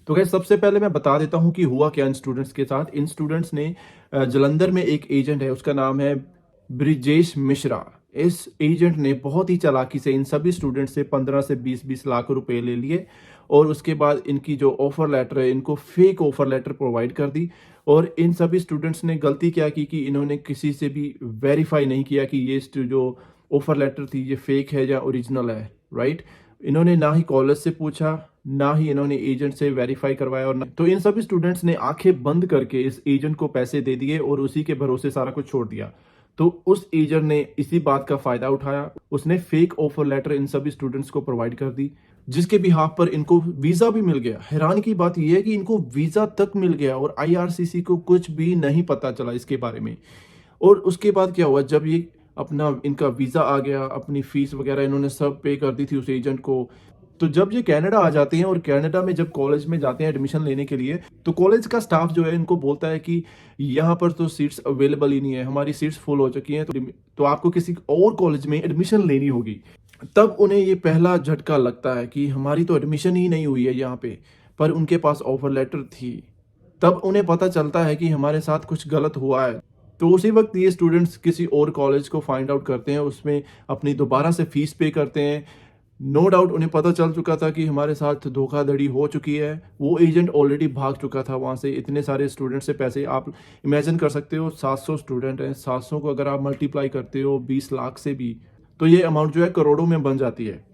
तो गाइस सबसे पहले मैं बता देता हूँ कि हुआ क्या इन स्टूडेंट्स के साथ। इन स्टूडेंट्स ने जालंधर में एक एजेंट है, उसका नाम है ब्रिजेश मिश्रा। इस एजेंट ने बहुत ही चालाकी से इन सभी स्टूडेंट से 15 से 20-20 लाख रुपए ले लिए और उसके बाद इनकी जो ऑफर लेटर है, इनको फेक ऑफर लेटर प्रोवाइड कर दी। और इन सभी स्टूडेंट्स ने गलती क्या की कि इन्होंने किसी से भी वेरीफाई नहीं किया कि ये जो ऑफर लेटर थी ये फेक है या ओरिजिनल है, राइट। इन्होंने ना ही कॉलेज से पूछा, ना ही इन्होंने एजेंट से वेरीफाई करवाया और तो इन सभी स्टूडेंट्स ने आंखें बंद करके इस एजेंट को पैसे दे दिए और उसी के भरोसे सारा कुछ छोड़ दिया। तो उस एजेंट ने इसी बात का फायदा उठाया, उसने फेक ऑफर लेटर इन सभी स्टूडेंट्स को प्रोवाइड कर दी, जिसके बिहाफ पर इनको वीजा भी मिल गया। हैरान की बात यह है कि इनको वीजा तक मिल गया और आईआरसीसी को कुछ भी नहीं पता चला इसके बारे में। और उसके बाद क्या हुआ, जब ये अपना इनका वीजा आ गया, अपनी फीस वगैरह इन्होंने सब पे कर दी थी उस एजेंट को। तो जब ये कनाडा आ जाते हैं और कनाडा में जब कॉलेज में जाते हैं एडमिशन लेने के लिए, तो कॉलेज का स्टाफ जो है इनको बोलता है कि यहाँ पर तो सीट्स अवेलेबल ही नहीं है, हमारी सीट्स फुल हो चुकी हैं, तो आपको किसी और कॉलेज में एडमिशन लेनी होगी। तब उन्हें ये पहला झटका लगता है कि हमारी तो एडमिशन ही नहीं हुई है यहाँ पे, पर उनके पास ऑफर लेटर थी। तब उन्हें पता चलता है कि हमारे साथ कुछ गलत हुआ है। तो उसी वक्त ये स्टूडेंट्स किसी और कॉलेज को फाइंड आउट करते हैं, उसमें अपनी दोबारा से फीस पे करते हैं। नो डाउट उन्हें पता चल चुका था कि हमारे साथ धोखाधड़ी हो चुकी है। वो एजेंट ऑलरेडी भाग चुका था वहाँ से। इतने सारे स्टूडेंट से पैसे आप इमेजिन कर सकते हो, 700 स्टूडेंट हैं, 700 को अगर आप मल्टीप्लाई करते हो 20 लाख से भी, तो ये अमाउंट जो है करोड़ों में बन जाती है।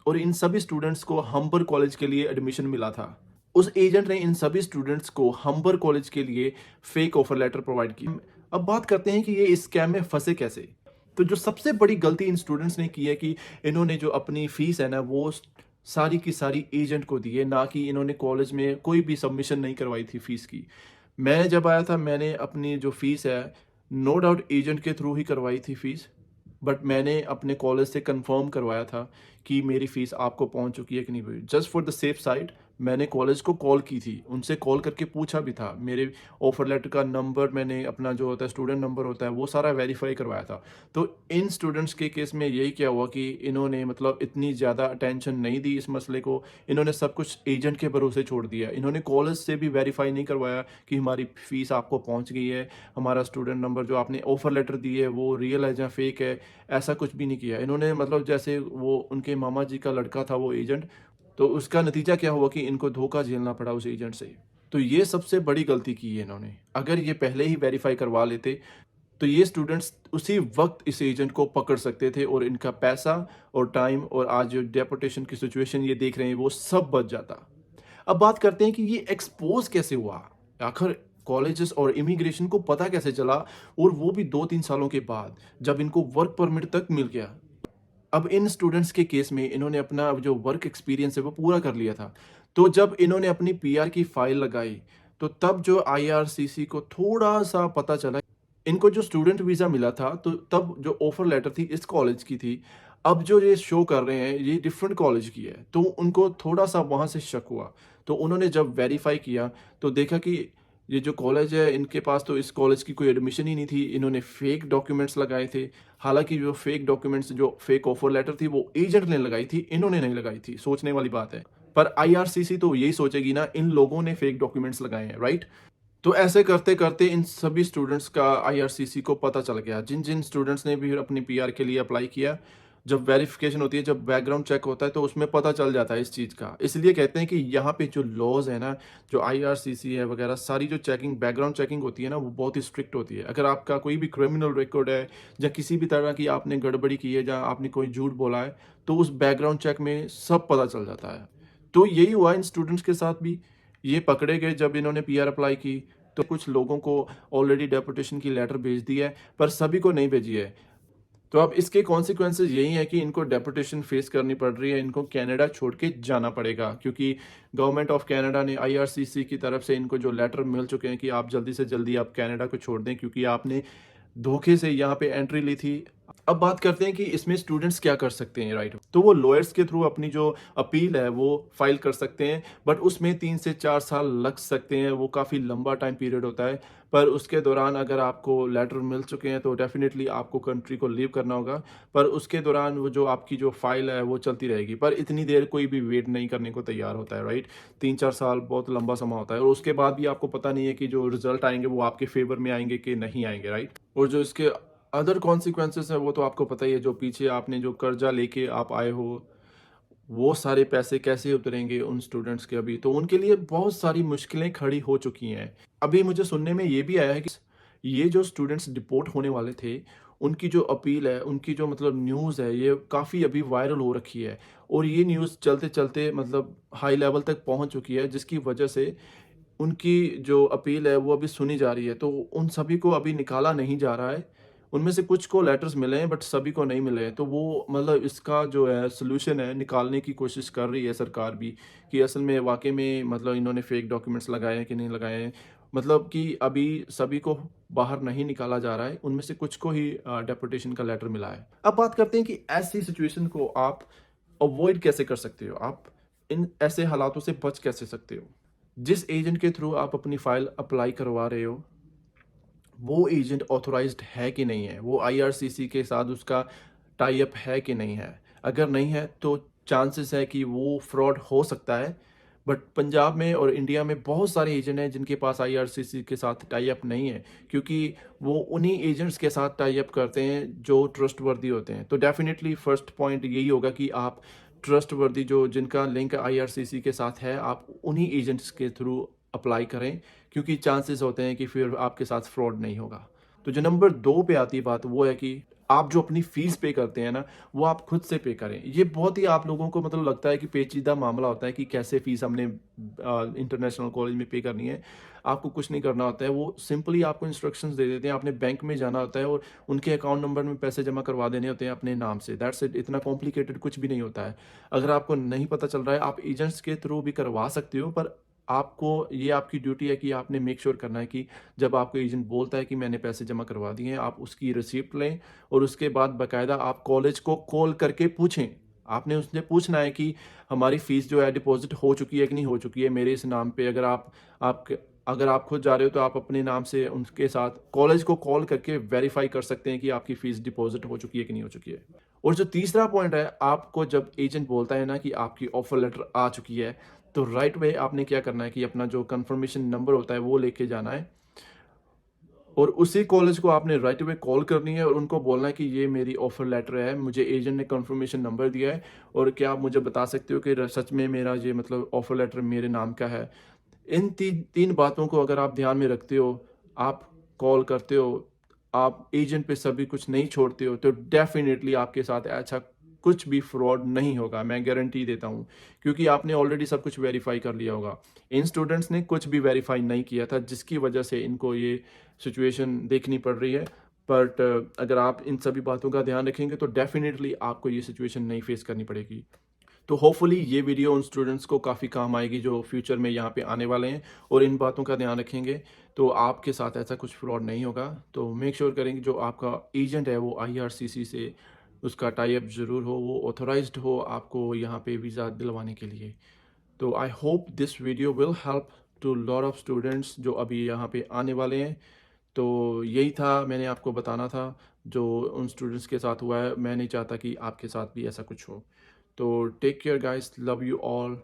और इन सभी स्टूडेंट्स को हम्बर कॉलेज के लिए एडमिशन मिला था। उस एजेंट ने इन सभी स्टूडेंट्स को हम्बर कॉलेज के लिए फेक ऑफर लेटर प्रोवाइड की। अब बात करते हैं कि ये इस स्कैम में फंसे कैसे। तो जो सबसे बड़ी गलती इन स्टूडेंट्स ने की है कि इन्होंने जो अपनी फीस है ना, वो सारी की सारी एजेंट को दी है, ना कि इन्होंने कॉलेज में कोई भी सबमिशन नहीं करवाई थी फीस की। मैं जब आया था, मैंने अपनी जो फीस है नो डाउट एजेंट के थ्रू ही करवाई थी फीस, बट मैंने अपने कॉलेज से कंफर्म करवाया था कि मेरी फ़ीस आपको पहुंच चुकी है कि नहीं हुई। Just for the safe side मैंने कॉलेज को कॉल की थी, उनसे कॉल करके पूछा भी था। मेरे ऑफर लेटर का नंबर, मैंने अपना जो होता है स्टूडेंट नंबर होता है, वो सारा वेरीफाई करवाया था। तो इन स्टूडेंट्स के केस में यही क्या हुआ कि इन्होंने मतलब इतनी ज़्यादा अटेंशन नहीं दी इस मसले को। इन्होंने सब कुछ एजेंट के भरोसे छोड़ दिया। इन्होंने कॉलेज से भी वेरीफाई नहीं करवाया कि हमारी फ़ीस आपको पहुँच गई है, हमारा स्टूडेंट नंबर जो आपने ऑफर लेटर दी है वो रियल है या फेक है। ऐसा कुछ भी नहीं किया इन्होंने। मतलब जैसे वो उनके मामा जी का लड़का था वो एजेंट, तो उसका नतीजा क्या हुआ कि इनको धोखा झेलना पड़ा उस एजेंट से। तो ये सबसे बड़ी गलती की है इन्होंने। अगर ये पहले ही वेरीफाई करवा लेते, तो ये स्टूडेंट्स उसी वक्त इस एजेंट को पकड़ सकते थे और इनका पैसा और टाइम और आज जो डेपोटेशन की सिचुएशन ये देख रहे हैं वो सब बच जाता। अब बात करते हैं कि ये एक्सपोज कैसे हुआ। आखिर कॉलेजेस और इमिग्रेशन को पता कैसे चला, और वो भी 2-3 सालों के बाद, जब इनको वर्क परमिट तक मिल गया। अब इन स्टूडेंट्स के केस में इन्होंने अपना जो वर्क एक्सपीरियंस है वो पूरा कर लिया था। तो जब इन्होंने अपनी पीआर की फाइल लगाई, तो तब जो आईआरसीसी को थोड़ा-सा पता चला, इनको जो स्टूडेंट वीज़ा मिला था, तो तब जो ऑफर लेटर थी इस कॉलेज की थी। अब जो ये शो कर रहे हैं ये डिफरेंट कॉलेज की है, तो उनको थोड़ा-सा वहाँ से शक हुआ। तो उन्होंने जब वेरीफ़ाई किया, तो देखा कि ये जो कॉलेज है इनके पास तो इस कॉलेज की कोई एडमिशन ही नहीं थी। इन्होंने फेक डॉक्यूमेंट्स लगाए थे। हालाँकि जो फेक डॉक्यूमेंट्स, जो फेक ऑफर लेटर थी वो एजेंट ने लगाई थी, इन्होंने नहीं लगाई थी। सोचने वाली बात है। पर आईआरसीसी तो यही सोचेगी ना, इन लोगों ने फेक डॉक्यूमेंट्स लगाए हैं, राइट? तो ऐसे करते-करते इन सभी स्टूडेंट्स का आईआरसीसी को पता चल गया। जिन-जिन स्टूडेंट्स ने भी अपनी पीआर के लिए अप्लाई किया, जब वेरिफिकेशन होती है, जब बैकग्राउंड चेक होता है, तो उसमें पता चल जाता है इस चीज़ का। इसलिए कहते हैं कि यहाँ पे जो लॉज़ है ना, जो आईआरसीसी है वगैरह, सारी जो चेकिंग, बैकग्राउंड चेकिंग होती है ना, वो बहुत ही स्ट्रिक्ट होती है। अगर आपका कोई भी क्रिमिनल रिकॉर्ड है या किसी भी तरह की आपने गड़बड़ी की है या आपने कोई झूठ बोला है, तो उस बैकग्राउंड चेक में सब पता चल जाता है। तो यही हुआ इन स्टूडेंट्स के साथ भी। ये पकड़े गए जब इन्होंने पीआर अप्लाई की, तो कुछ लोगों को ऑलरेडी डेपुटेशन की लेटर भेज दी है, पर सभी को नहीं भेजी है। तो अब इसके कॉन्सिक्वेंसेस यही है कि इनको डेपुटेशन फेस करनी पड़ रही है, इनको कनाडा छोड़ के जाना पड़ेगा, क्योंकि गवर्नमेंट ऑफ कनाडा ने आईआरसीसी की तरफ से इनको जो लेटर मिल चुके हैं कि आप जल्दी से जल्दी आप कनाडा को छोड़ दें, क्योंकि आपने धोखे से यहाँ पे एंट्री ली थी। अब बात करते हैं कि इसमें स्टूडेंट्स क्या कर सकते हैं, राइट? तो वो लॉयर्स के थ्रू अपनी जो अपील है वो फाइल कर सकते हैं, बट उसमें 3 से 4 साल लग सकते हैं, वो काफ़ी लंबा टाइम पीरियड होता है। पर उसके दौरान अगर आपको लेटर मिल चुके हैं तो डेफ़िनिटली आपको कंट्री को लीव करना होगा, पर उसके दौरान वो जो आपकी जो फाइल है वो चलती रहेगी। पर इतनी देर कोई भी वेट नहीं करने को तैयार होता है, राइट? 3-4 साल बहुत लंबा समय होता है और उसके बाद भी आपको पता नहीं है कि जो रिज़ल्ट आएँगे वो आपके फ़ेवर में आएँगे कि नहीं आएँगे, राइट? और जो इसके अदर कॉन्सिक्वेंसेस है वो तो आपको पता ही है, जो पीछे आपने जो कर्जा लेके आप आए हो, वो सारे पैसे कैसे उतरेंगे उन स्टूडेंट्स के अभी, तो उनके लिए बहुत सारी मुश्किलें खड़ी हो चुकी हैं। अभी मुझे सुनने में ये भी आया है कि ये जो स्टूडेंट्स डिपोर्ट होने वाले थे, उनकी जो अपील है, उनकी जो मतलब न्यूज़ है, ये काफ़ी अभी वायरल हो रखी है और ये न्यूज़ चलते-चलते मतलब हाई लेवल तक पहुँच चुकी है, जिसकी वजह से उनकी जो अपील है वो अभी सुनी जा रही है, तो उन सभी को अभी निकाला नहीं जा रहा है। उनमें से कुछ को लेटर्स मिले हैं बट सभी को नहीं मिले हैं। तो वो मतलब इसका जो है सॉल्यूशन है निकालने की कोशिश कर रही है सरकार भी, कि असल में वाक़ई में मतलब इन्होंने फेक डॉक्यूमेंट्स लगाए हैं कि नहीं लगाए हैं। मतलब कि अभी सभी को बाहर नहीं निकाला जा रहा है, उनमें से कुछ को ही डेपुटेशन का लेटर मिला है। अब बात करते हैं कि ऐसी सिचुएशन को आप अवॉइड कैसे कर सकते हो? आप इन ऐसे हालातों से बच कैसे सकते हो? जिस एजेंट के थ्रू आप अपनी फाइल अप्लाई करवा रहे हो, वो एजेंट ऑथराइज्ड है कि नहीं है? वो आईआरसीसी के साथ उसका टाई अप है कि नहीं है? अगर नहीं है, तो चांसेस है कि वो फ्रॉड हो सकता है। बट पंजाब में और इंडिया में बहुत सारे एजेंट हैं जिनके पास आईआरसीसी के साथ टाई अप नहीं है, क्योंकि वो उन्हीं एजेंट्स के साथ टाई अप करते हैं जो ट्रस्टवर्दी होते हैं। तो डेफ़िनिटली फर्स्ट पॉइंट यही होगा कि आप ट्रस्टवर्दी जो जिनका लिंक आईआरसीसी के साथ है, आप उन्हीं एजेंट्स के थ्रू अप्लाई करें, क्योंकि चांसेस होते हैं कि फिर आपके साथ फ्रॉड नहीं होगा। तो जो नंबर 2 पे आती है बात, वो है कि आप जो अपनी फ़ीस पे करते हैं ना, वो आप खुद से पे करें। ये बहुत ही आप लोगों को मतलब लगता है कि पेचीदा मामला होता है कि कैसे फ़ीस हमने इंटरनेशनल कॉलेज में पे करनी है। आपको कुछ नहीं करना होता है, वो सिंपली आपको इंस्ट्रक्शंस दे देते हैं, आपने बैंक में जाना होता है और उनके अकाउंट नंबर में पैसे जमा करवा देने होते हैं अपने नाम से, दैट्स इट। इतना कॉम्प्लिकेटेड कुछ भी नहीं होता है। अगर आपको नहीं पता चल रहा है, आप एजेंट्स के थ्रू भी करवा सकते हो, पर आपको ये आपकी ड्यूटी है कि आपने मेक श्योर करना है कि जब आपको एजेंट बोलता है कि मैंने पैसे जमा करवा दिए हैं, आप उसकी रिसिप्ट लें और उसके बाद बाकायदा आप कॉलेज को कॉल करके पूछें। आपने उससे पूछना है कि हमारी फ़ीस जो है डिपॉज़िट हो चुकी है कि नहीं हो चुकी है मेरे इस नाम पे। अगर आप खुद जा रहे हो तो आप अपने नाम से उनके साथ कॉलेज को कॉल करके वेरीफ़ाई कर सकते हैं कि आपकी फ़ीस डिपॉज़िट हो चुकी है कि नहीं हो चुकी है। और जो तीसरा पॉइंट है, आपको जब एजेंट बोलता है ना कि आपकी ऑफ़र लेटर आ चुकी है, तो राइट वे आपने क्या करना है कि अपना जो कन्फर्मेशन नंबर होता है वो लेके जाना है और उसी कॉलेज को आपने राइट अवे कॉल करनी है और उनको बोलना है कि ये मेरी ऑफ़र लेटर है, मुझे एजेंट ने कन्फर्मेशन नंबर दिया है और क्या आप मुझे बता सकते हो कि सच में मेरा ये मतलब ऑफ़र लेटर मेरे नाम का है। इन 3 बातों को अगर आप ध्यान में रखते हो, आप कॉल करते हो, आप एजेंट पे सभी कुछ नहीं छोड़ते हो, तो डेफ़िनिटली आपके साथ ऐसा कुछ भी फ्रॉड नहीं होगा, मैं गारंटी देता हूँ। क्योंकि आपने ऑलरेडी सब कुछ वेरीफ़ाई कर लिया होगा। इन स्टूडेंट्स ने कुछ भी वेरीफ़ाई नहीं किया था, जिसकी वजह से इनको ये सिचुएशन देखनी पड़ रही है। बट अगर आप इन सभी बातों का ध्यान रखेंगे, तो डेफ़िनिटली आपको ये सिचुएशन नहीं फ़ेस करनी पड़ेगी। तो होपफुली ये वीडियो उन स्टूडेंट्स को काफ़ी काम आएगी जो फ्यूचर में यहाँ पे आने वाले हैं और इन बातों का ध्यान रखेंगे, तो आपके साथ ऐसा कुछ फ्रॉड नहीं होगा। तो मेक श्योर करेंगे जो आपका एजेंट है वो आईआरसीसी से उसका टाई अप ज़रूर हो, वो ऑथराइज्ड हो आपको यहाँ पे वीज़ा दिलवाने के लिए। तो I hope this video will help to lot of students जो अभी यहाँ पे आने वाले हैं। तो यही था, मैंने आपको बताना था जो उन स्टूडेंट्स के साथ हुआ है। मैं नहीं चाहता कि आपके साथ भी ऐसा कुछ हो। तो take care guys, love you all.